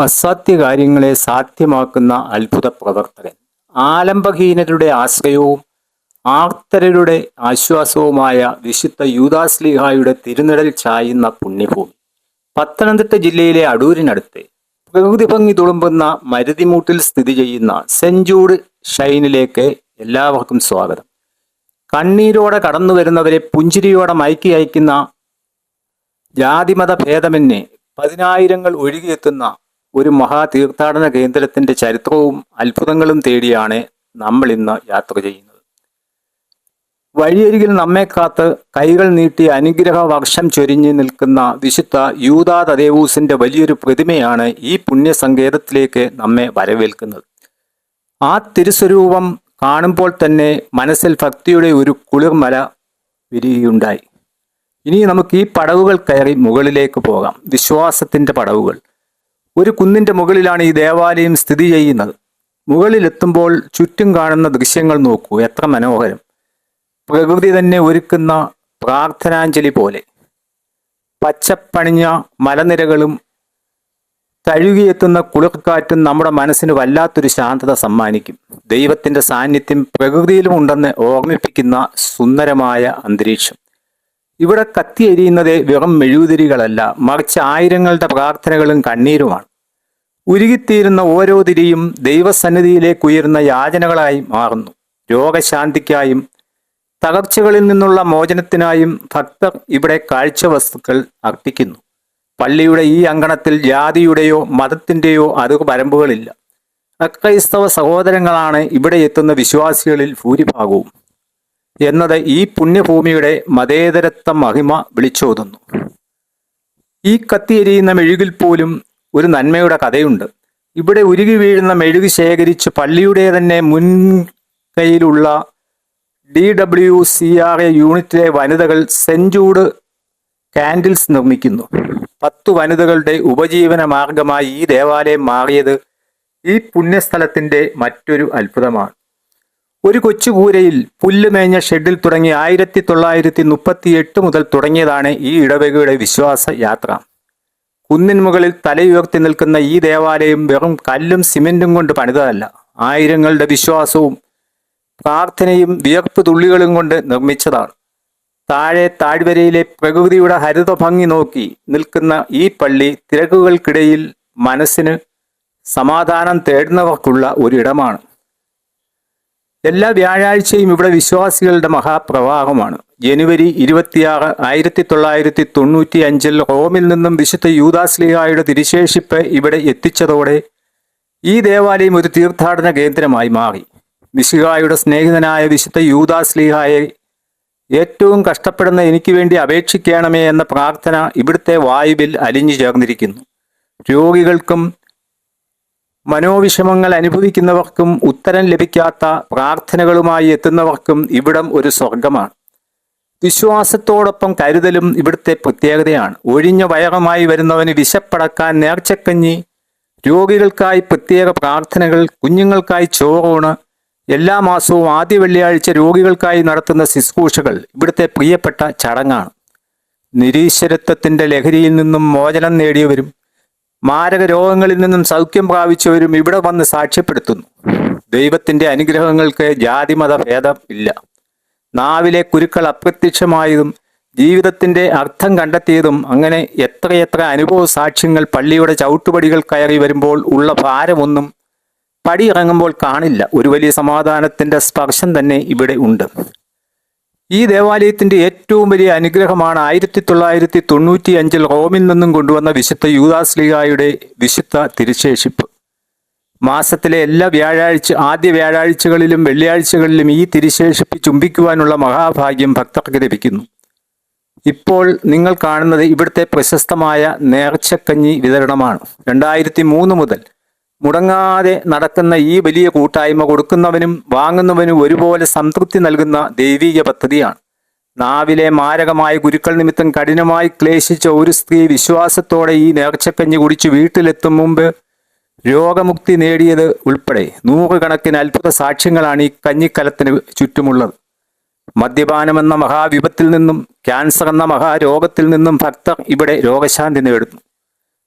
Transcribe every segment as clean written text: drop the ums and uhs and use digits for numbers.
അസാധ്യ കാര്യങ്ങളെ സാധ്യമാക്കുന്ന അത്ഭുത പ്രവർത്തകൻ. ആലംബഹീനരുടെ ആശ്രയവും ആർത്തരുടെ ആശ്വാസവുമായ വിശുദ്ധ യൂദാശ്ലീഹായുടെ തിരുനിഴൽ ചായുന്ന പുണ്യഭൂമി. പത്തനംതിട്ട ജില്ലയിലെ അടൂരിനടുത്ത് പ്രകൃതി ഭംഗി തുളുമ്പുന്ന മരുതിമൂട്ടിൽ സ്ഥിതി ചെയ്യുന്ന സെന്റ് ജൂഡ് ഷൈനിലേക്ക് എല്ലാവർക്കും സ്വാഗതം. കണ്ണീരോടെ കടന്നു വരുന്നവരെ പുഞ്ചിരിയോടെ മയക്കി അയക്കുന്ന ജാതിമത ഭേദമന്യേ പതിനായിരങ്ങൾ ഒഴുകിയെത്തുന്ന ഒരു മഹാ തീർത്ഥാടന കേന്ദ്രത്തിന്റെ ചരിത്രവും അത്ഭുതങ്ങളും തേടിയാണ് നമ്മൾ ഇന്ന് യാത്ര ചെയ്യുന്നത്. വഴിയരികിൽ നമ്മെ കാത്ത് കൈകൾ നീട്ടി അനുഗ്രഹ വർഷം ചൊരിഞ്ഞു നിൽക്കുന്ന വിശുദ്ധ യൂദാ തദേവൂസിന്റെ വലിയൊരു പ്രതിമയാണ് ഈ പുണ്യസങ്കേതത്തിലേക്ക് നമ്മെ വരവേൽക്കുന്നത്. ആ തിരുസ്വരൂപം കാണുമ്പോൾ തന്നെ മനസ്സിൽ ഭക്തിയുടെ ഒരു കുളിർമല വിരിയുണ്ടായി. ഇനി നമുക്ക് ഈ പടവുകൾ കയറി മുകളിലേക്ക് പോകാം. വിശ്വാസത്തിന്റെ പടവുകൾ. ഒരു കുന്നിന്റെ മുകളിലാണ് ഈ ദേവാലയം സ്ഥിതി ചെയ്യുന്നത്. മുകളിലെത്തുമ്പോൾ ചുറ്റും കാണുന്ന ദൃശ്യങ്ങൾ നോക്കൂ, എത്ര മനോഹരം! പ്രകൃതി തന്നെ ഒരുക്കുന്ന പ്രാർത്ഥനാഞ്ജലി പോലെ. പച്ചപ്പണിഞ്ഞ മലനിരകളും തഴുകിയെത്തുന്ന കുളിർക്കാറ്റും നമ്മുടെ മനസ്സിന് വല്ലാത്തൊരു ശാന്തത സമ്മാനിക്കും. ദൈവത്തിന്റെ സാന്നിധ്യം പ്രകൃതിയിലും ഉണ്ടെന്ന് ഓർമ്മിപ്പിക്കുന്ന സുന്ദരമായ അന്തരീക്ഷം. ഇവിടെ കത്തിയെരിയുന്നത് വെറും മെഴുകുതിരികളല്ല, മറിച്ച് ആയിരങ്ങളുടെ പ്രാർത്ഥനകളും കണ്ണീരുമാണ്. ഉരുകിത്തീരുന്ന ഓരോ തിരിയും ദൈവസന്നിധിയിലേക്ക് ഉയരുന്ന യാചനകളായി മാറുന്നു. രോഗശാന്തിക്കായും തകർച്ചകളിൽ നിന്നുള്ള മോചനത്തിനായും ഭക്തർ ഇവിടെ കാഴ്ചവസ്തുക്കൾ അർപ്പിക്കുന്നു. പള്ളിയുടെ ഈ അങ്കണത്തിൽ ജാതിയുടെയോ മതത്തിന്റെയോ അതിർവരമ്പുകളില്ല. അക്രൈസ്തവ സഹോദരങ്ങളാണ് ഇവിടെ എത്തുന്ന വിശ്വാസികളിൽ ഭൂരിഭാഗവും എന്നത് ഈ പുണ്യഭൂമിയുടെ മതേതരത്വ മഹിമ വിളിച്ചോതുന്നു. ഈ കത്തിയെരിയുന്ന മെഴുകിൽ പോലും ഒരു നന്മയുടെ കഥയുണ്ട്. ഇവിടെ ഉരുകി വീഴുന്ന മെഴുകി ശേഖരിച്ച് പള്ളിയുടെ തന്നെ മുൻകൈയിലുള്ള DWCRA യൂണിറ്റിലെ വനിതകൾ സെന്റ് ജൂഡ് കാൻഡിൽസ് നിർമ്മിക്കുന്നു. 10 വനിതകളുടെ ഉപജീവന മാർഗമായി ഈ ദേവാലയം മാറിയത് ഈ പുണ്യസ്ഥലത്തിന്റെ മറ്റൊരു അത്ഭുതമാണ്. ഒരു കൊച്ചുകൂരയിൽ പുല്ലുമേഞ്ഞ ഷെഡിൽ തുടങ്ങി 1938 മുതൽ തുടങ്ങിയതാണ് ഈ ഇടവകയുടെ വിശ്വാസ യാത്ര. കുന്നിൻ മുകളിൽ തലയുയർത്തി നിൽക്കുന്ന ഈ ദേവാലയം വെറും കല്ലും സിമെന്റും കൊണ്ട് പണിതതല്ല, ആയിരങ്ങളുടെ വിശ്വാസവും പ്രാർത്ഥനയും വിയർപ്പ് തുള്ളികളും കൊണ്ട് നിർമ്മിച്ചതാണ്. താഴെ താഴ്വരയിലെ പ്രകൃതിയുടെ ഹരിത ഭംഗി നോക്കി നിൽക്കുന്ന ഈ പള്ളി തിരക്കുകൾക്കിടയിൽ മനസ്സിന് സമാധാനം തേടുന്നവർക്കുള്ള ഒരിടമാണ്. എല്ലാ വ്യാഴാഴ്ചയും ഇവിടെ വിശ്വാസികളുടെ മഹാപ്രവാഹമാണ്. ജനുവരി 26, 1995 റോമിൽ നിന്നും വിശുദ്ധ യൂദാശ്ലീഹായുടെ തിരുശേഷിപ്പ് ഇവിടെ എത്തിച്ചതോടെ ഈ ദേവാലയം ഒരു തീർത്ഥാടന കേന്ദ്രമായി മാറി. മിശിഹായുടെ സ്നേഹിതനായ വിശുദ്ധ യൂദാശ്ലീഹായെ ഏറ്റവും കഷ്ടപ്പെടുന്ന എനിക്ക് വേണ്ടി അപേക്ഷിക്കണമേ എന്ന പ്രാർത്ഥന ഇവിടുത്തെ വായുവിൽ അലിഞ്ഞു ചേർന്നിരിക്കുന്നു. രോഗികൾക്കും മനോവിഷമങ്ങൾ അനുഭവിക്കുന്നവർക്കും ഉത്തരം ലഭിക്കാത്ത പ്രാർത്ഥനകളുമായി എത്തുന്നവർക്കും ഇവിടം ഒരു സ്വർഗമാണ്. വിശ്വാസത്തോടൊപ്പം കരുതലും ഇവിടുത്തെ പ്രത്യേകതയാണ്. ഒഴിഞ്ഞ വയറുമായി വരുന്നവന് വിശപ്പടക്കാൻ നേർച്ചക്കഞ്ഞി, രോഗികൾക്കായി പ്രത്യേക പ്രാർത്ഥനകൾ, കുഞ്ഞുങ്ങൾക്കായി ചോറൂണ്, എല്ലാ മാസവും ആദ്യ വെള്ളിയാഴ്ച രോഗികൾക്കായി നടത്തുന്ന ശുശ്രൂഷകൾ ഇവിടുത്തെ പ്രിയപ്പെട്ട ചടങ്ങാണ്. നിരീശ്വരത്വത്തിന്റെ ലഹരിയിൽ നിന്നും മോചനം നേടിയവരും മാരക രോഗങ്ങളിൽ നിന്നും സൗഖ്യം പ്രാപിച്ചവരും ഇവിടെ വന്ന് സാക്ഷ്യപ്പെടുത്തുന്നു. ദൈവത്തിന്റെ അനുഗ്രഹങ്ങൾക്ക് ജാതിമത ഭേദം ഇല്ല. നാവിലെ കുരുക്കൾ അപ്രത്യക്ഷമായതും ജീവിതത്തിന്റെ അർത്ഥം കണ്ടെത്തിയതും അങ്ങനെ എത്രയെത്ര അനുഭവ സാക്ഷ്യങ്ങൾ പള്ളിയുടെ ചവിട്ടുപടികൾ കയറി വരുമ്പോൾ ഉള്ള ഭാരമൊന്നും പടി ഇറങ്ങുമ്പോൾ കാണില്ല. ഒരു വലിയ സമാധാനത്തിന്റെ സ്പർശം തന്നെ ഇവിടെ ഉണ്ട്. ഈ ദേവാലയത്തിന്റെ ഏറ്റവും വലിയ അനുഗ്രഹമാണ് 1995 റോമിൽ നിന്നും കൊണ്ടുവന്ന വിശുദ്ധ യൂദാശ്ലീഹായുടെ വിശുദ്ധ തിരുശേഷിപ്പ്. മാസത്തിലെ എല്ലാ ആദ്യ വ്യാഴാഴ്ചകളിലും വെള്ളിയാഴ്ചകളിലും ഈ തിരുശേഷിപ്പ് ചുംബിക്കുവാനുള്ള മഹാഭാഗ്യം ഭക്തർക്ക് ലഭിക്കുന്നു. ഇപ്പോൾ നിങ്ങൾ കാണുന്നത് ഇവിടുത്തെ പ്രശസ്തമായ നേർച്ചക്കഞ്ഞി വിതരണമാണ്. 2003 മുതൽ മുടങ്ങാതെ നടക്കുന്ന ഈ വലിയ കൂട്ടായ്മ കൊടുക്കുന്നവനും വാങ്ങുന്നവനും ഒരുപോലെ സംതൃപ്തി നൽകുന്ന ദൈവീക പദ്ധതിയാണ്. നാവിലെ മാരകമായ ഗുരുക്കൾ നിമിത്തം കഠിനമായി ക്ലേശിച്ച ഒരു സ്ത്രീ വിശ്വാസത്തോടെ ഈ നേർച്ചക്കഞ്ഞി കുടിച്ച് വീട്ടിലെത്തും മുമ്പ് രോഗമുക്തി നേടിയത് ഉൾപ്പെടെ 100 കണക്കിന് അത്ഭുത സാക്ഷ്യങ്ങളാണ് ഈ കഞ്ഞിക്കലത്തിന് ചുറ്റുമുള്ളത്. മദ്യപാനം എന്ന മഹാവിപത്തിൽ നിന്നും ക്യാൻസർ എന്ന മഹാരോഗത്തിൽ നിന്നും ഭക്തർ ഇവിടെ രോഗശാന്തി നേടുന്നു.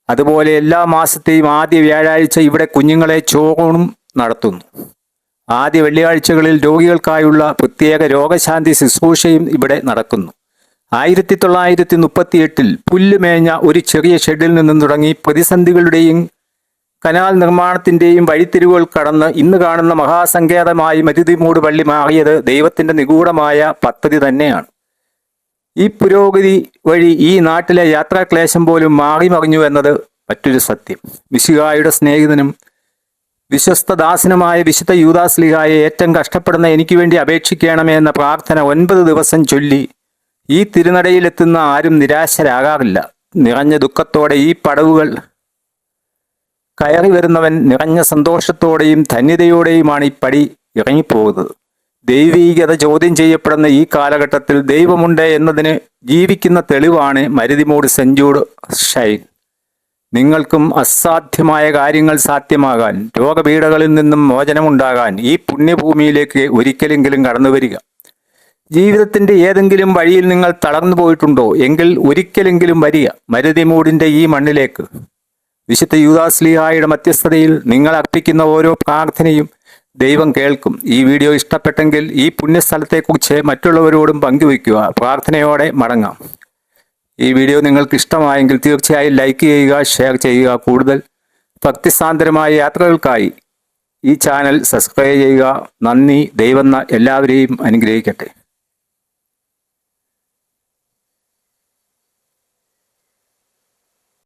അതുപോലെ എല്ലാ മാസത്തെയും ആദ്യ വ്യാഴാഴ്ച ഇവിടെ കുഞ്ഞുങ്ങളെ ചോറൂണും നടത്തുന്നു. ആദ്യ വെള്ളിയാഴ്ചകളിൽ രോഗികൾക്കായുള്ള പ്രത്യേക രോഗശാന്തി ശുശ്രൂഷയും ഇവിടെ നടക്കുന്നു. 1938 പുല്ലുമേഞ്ഞ ഒരു ചെറിയ ഷെഡിൽ നിന്നും തുടങ്ങി പ്രതിസന്ധികളുടെയും കനാൽ നിർമ്മാണത്തിന്റെയും വഴിത്തിരിവുകൾ കടന്ന് ഇന്ന് കാണുന്ന മഹാസങ്കേതമായി മരുതിമൂട് പള്ളി മാറിയത് ദൈവത്തിന്റെ നിഗൂഢമായ പദ്ധതി തന്നെയാണ്. ഈ പുരോഗതി വഴി ഈ നാട്ടിലെ യാത്രാക്ലേശം പോലും മാറി മറിഞ്ഞു എന്നത് മറ്റൊരു സത്യം. മിശിഹായുടെ സ്നേഹിതനും വിശ്വസ്തദാസനുമായ വിശുദ്ധ യൂദാസ്ലീഹായെ ഏറ്റവും കഷ്ടപ്പെടുന്ന എനിക്ക് വേണ്ടി അപേക്ഷിക്കണമേ എന്ന പ്രാർത്ഥന 9 ദിവസം ചൊല്ലി ഈ തിരുനടയിലെത്തുന്ന ആരും നിരാശരാകാറില്ല. നിറഞ്ഞ ദുഃഖത്തോടെ ഈ പടവുകൾ കയറി വരുന്നവൻ നിറഞ്ഞ സന്തോഷത്തോടെയും ധന്യതയോടെയുമാണ് ഈ പടി ഇറങ്ങിപ്പോകുന്നത്. ദൈവീകത ചോദ്യം ചെയ്യപ്പെടുന്ന ഈ കാലഘട്ടത്തിൽ ദൈവമുണ്ട് എന്നതിന് ജീവിക്കുന്ന തെളിവാണ് മരുതിമൂട് സെന്റ് ജൂഡ് ഷൈൻ. നിങ്ങൾക്കും അസാധ്യമായ കാര്യങ്ങൾ സാധ്യമാകാൻ, രോഗപീഠകളിൽ നിന്നും മോചനമുണ്ടാകാൻ ഈ പുണ്യഭൂമിയിലേക്ക് ഒരിക്കലെങ്കിലും കടന്നു വരിക. ജീവിതത്തിന്റെ ഏതെങ്കിലും വഴിയിൽ നിങ്ങൾ തളർന്നു പോയിട്ടുണ്ടോ എങ്കിൽ ഒരിക്കലെങ്കിലും വരിക മരുതിമൂടിന്റെ ഈ മണ്ണിലേക്ക്. വിശുദ്ധ യൂദാസ്ലീഹായുടെ മധ്യസ്ഥതയിൽ നിങ്ങൾ അർപ്പിക്കുന്ന ഓരോ പ്രാർത്ഥനയും ദൈവം കേൾക്കും. ഈ വീഡിയോ ഇഷ്ടപ്പെട്ടെങ്കിൽ ഈ പുണ്യസ്ഥലത്തെക്കുറിച്ച് മറ്റുള്ളവരോടും പങ്കുവയ്ക്കുക. പ്രാർത്ഥനയോടെ മടങ്ങാം. ഈ വീഡിയോ നിങ്ങൾക്ക് ഇഷ്ടമായെങ്കിൽ തീർച്ചയായും ലൈക്ക് ചെയ്യുക, ഷെയർ ചെയ്യുക. കൂടുതൽ ഭക്തിസാന്ദ്രമായ യാത്രകൾക്കായി ഈ ചാനൽ സബ്സ്ക്രൈബ് ചെയ്യുക. നന്ദി. ദൈവം എല്ലാവരെയും അനുഗ്രഹിക്കട്ടെ.